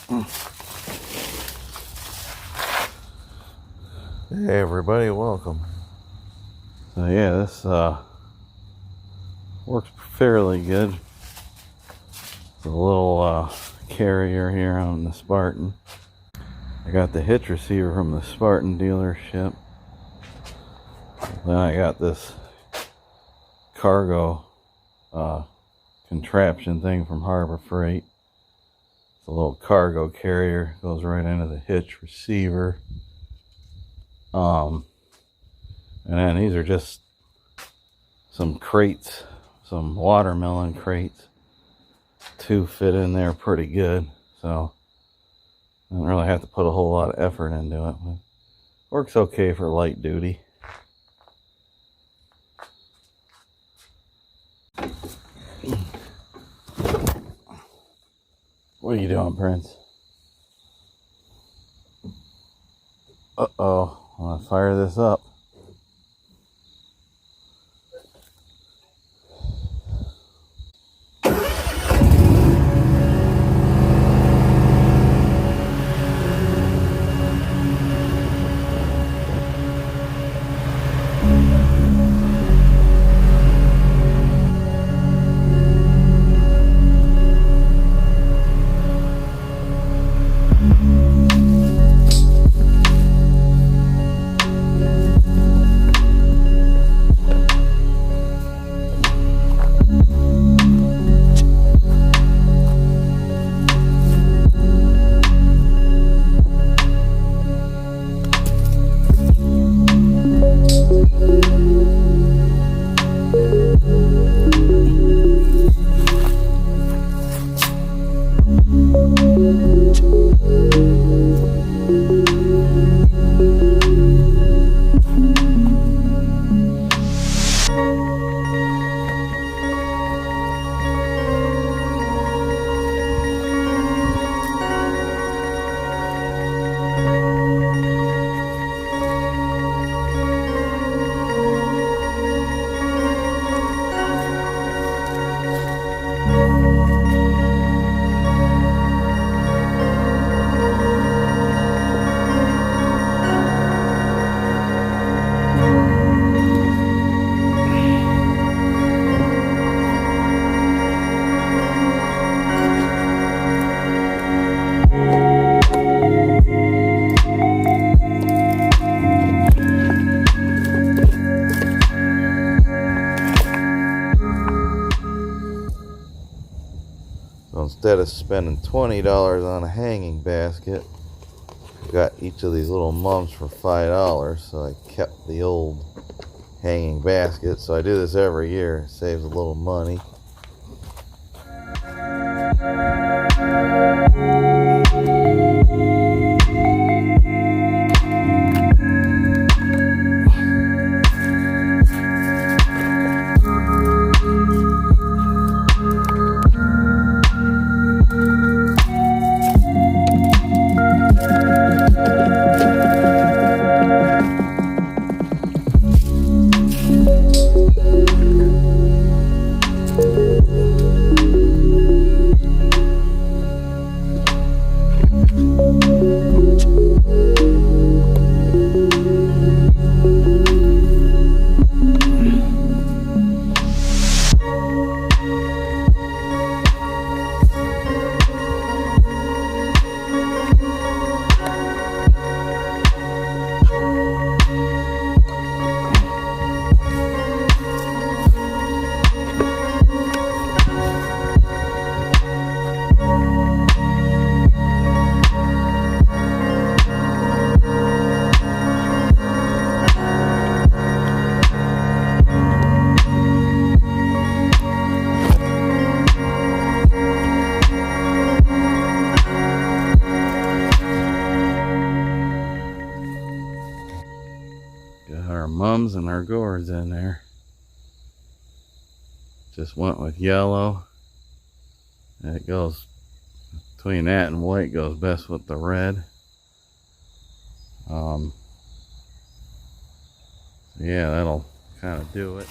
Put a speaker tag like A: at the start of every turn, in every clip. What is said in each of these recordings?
A: Hey everybody, welcome. So yeah, this works fairly good. It's a little carrier here on the Spartan. I got the hitch receiver from the Spartan dealership. Then I got this cargo contraption thing from Harbor Freight. It's a little cargo carrier, goes right into the hitch receiver. And then these are just some crates, some watermelon crates. Two fit in there pretty good, so I don't really have to put a whole lot of effort into it. But works okay for light duty. What are you doing, Prince? Uh-oh, I'm gonna fire this up. So instead of spending $20 on a hanging basket, I got each of these little mums for $5, so I kept the old hanging basket. So I do this every year, it saves a little money. Got our mums and our gourds in there. Just went with yellow. And it goes between that and white, goes best with the red. Yeah, that'll kind of do it.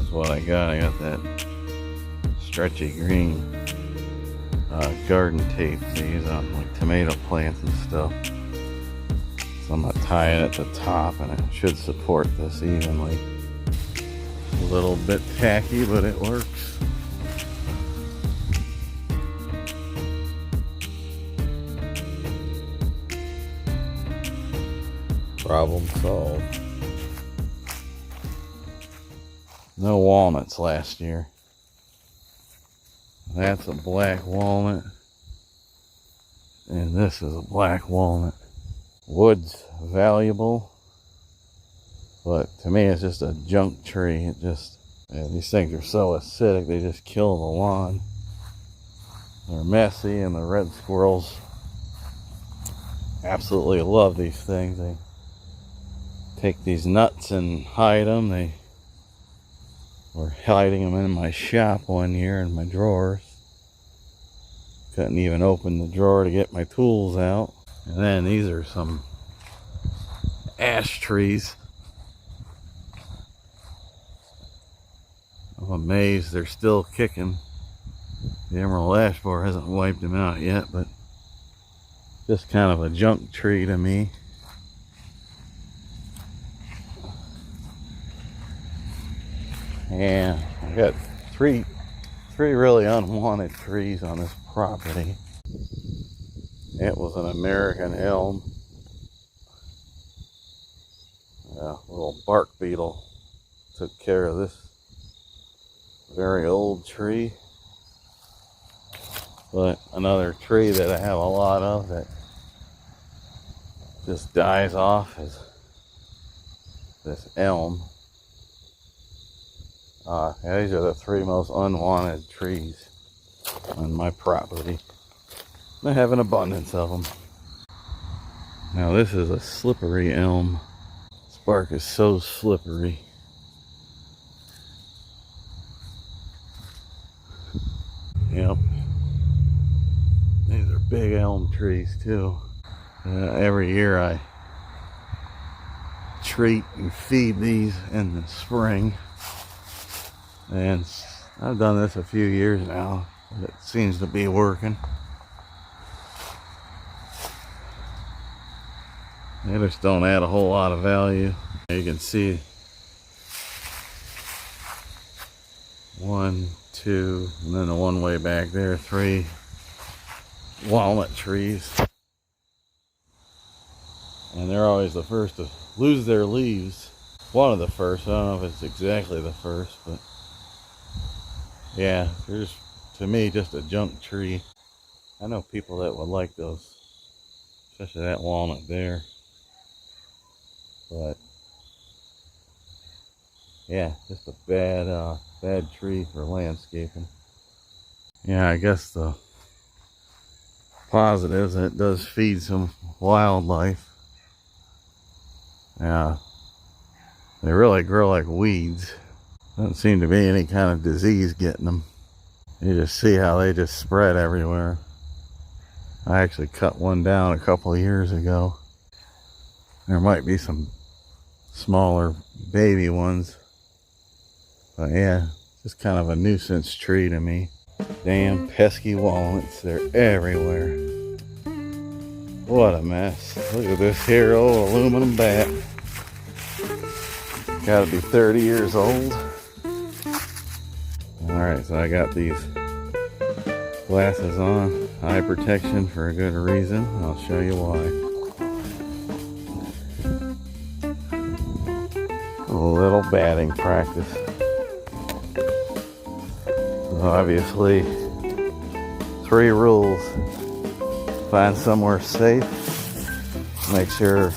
A: is what I got. I got that stretchy green garden tape they use on like tomato plants and stuff. So I'm gonna tie it at the top, and it should support this evenly. A little bit tacky, but it works. Problem solved. No walnuts last year. That's a black walnut, and this is a black walnut. Wood's valuable, but to me it's just a junk tree. It just, these things are so acidic, they just kill the lawn. They're messy, and the red squirrels absolutely love these things. They take these nuts and hide them. They were hiding them in my shop one year in my drawers. Couldn't even open the drawer to get my tools out. And then these are some ash trees. I'm amazed they're still kicking. The emerald ash borer hasn't wiped them out yet, but just kind of a junk tree to me. And I got three really unwanted trees on this property. It was an American elm. A little bark beetle took care of this very old tree. But another tree that I have a lot of that just dies off is this elm. These are the three most unwanted trees on my property. I have an abundance of them. Now this is a slippery elm. This bark is so slippery. Yep. These are big elm trees too. Every year I treat and feed these in the spring. And I've done this a few years now. It seems to be working. They just don't add a whole lot of value. You can see 1, 2, and then the one way back there, 3 walnut trees. And they're always the first to lose their leaves. One of the first. I don't know if it's exactly the first, but yeah, there's, to me, just a junk tree. I know people that would like those, especially that walnut there. But yeah, just a bad tree for landscaping. Yeah, I guess the positives, it does feed some wildlife. Yeah, they really grow like weeds. Doesn't seem to be any kind of disease getting them. You just see how they just spread everywhere. I actually cut one down a couple of years ago. There might be some smaller baby ones. But yeah, just kind of a nuisance tree to me. Damn pesky walnuts, they're everywhere. What a mess. Look at this here old aluminum bat. Gotta be 30 years old. Alright, so I got these glasses on. Eye protection for a good reason. I'll show you why. A little batting practice. So obviously, 3 rules. Find somewhere safe. Make sure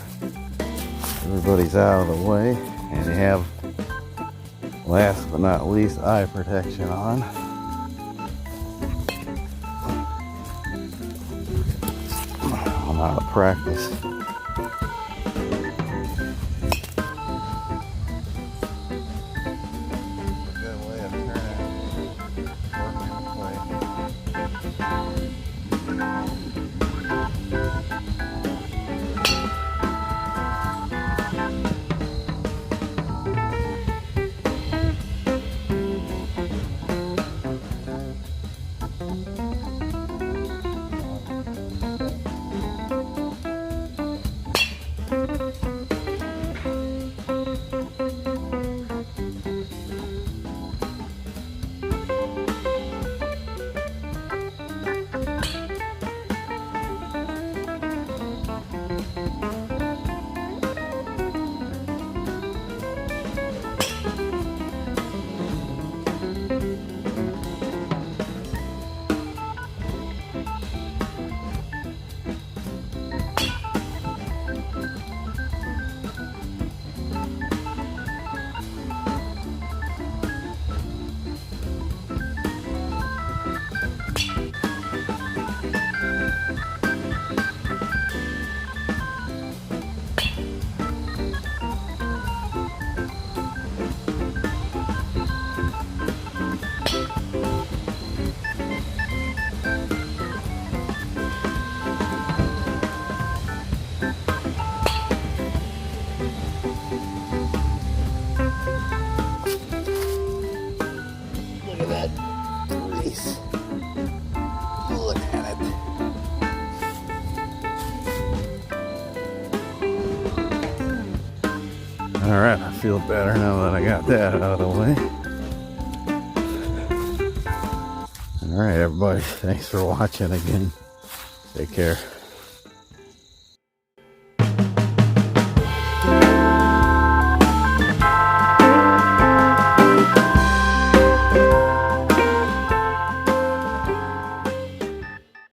A: everybody's out of the way. And you have, last but not least, eye protection on. I'm out of practice. Good way of turning, working the play. Alright, I feel better now that I got that out of the way. Alright, everybody, thanks for watching again. Take care.